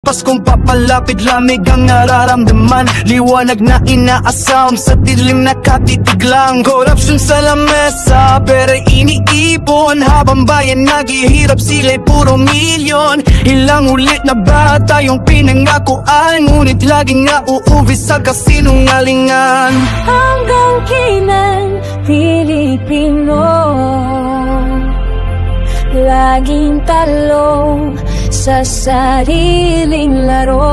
Paskong papalapit, lamig ang nararamdaman. Liwanag na inaasam, sa dilim na katitig lang. Korupsyon sa lamesa, pera iniipon. Habang bayan naghihirap, sila'y puro milyon. Ilang ulit na ba tayong pinangakuan, ngunit laging nauuwi sa kasinungalingan. Hanggang kailan Pilipino laging talo sa sariling laro?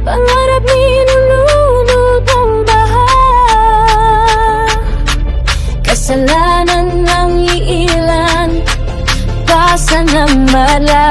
Pangarap nilulunod ang baha, kasalanan ng iilan, pasa ng mala.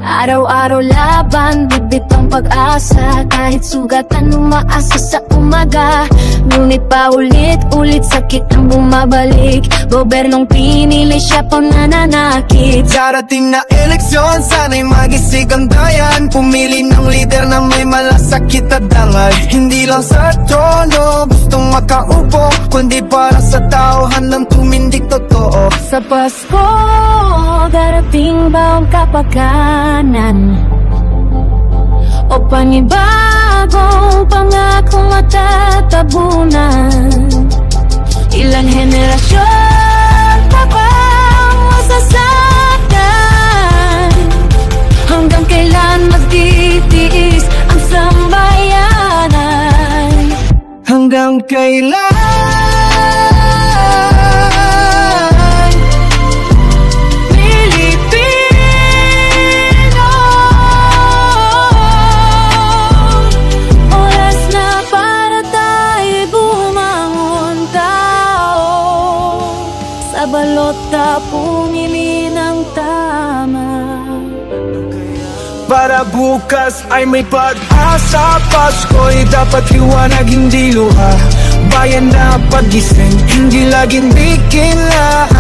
Araw-araw laban, bibit ang pag-asa, kahit sugatan umaasa sa umaga. Ngunit paulit-ulit sakit ang bumabalik, gobernong pinili siya pang nananakit. Darating na eleksyon, sana'y magisig ang dayan. Pumili ng lider na may malasakit at dangay. Hindi lang sa trono gustong makaupo, kundi para sa tauhan ng tumindig totoo. Sa Pasko, darating ba ang kapakanan o panibagong pangakong matatabunan? Ilang henerasyon pa bang masasaktan? Hanggang kailan magtitiis ang sambayanan? Hanggang kailan balota pumili ng tama? Para bukas ay may pag-asa. Pasko'y dapat liwanag, hindi luha. Bayan na pagising, hindi laging bikila.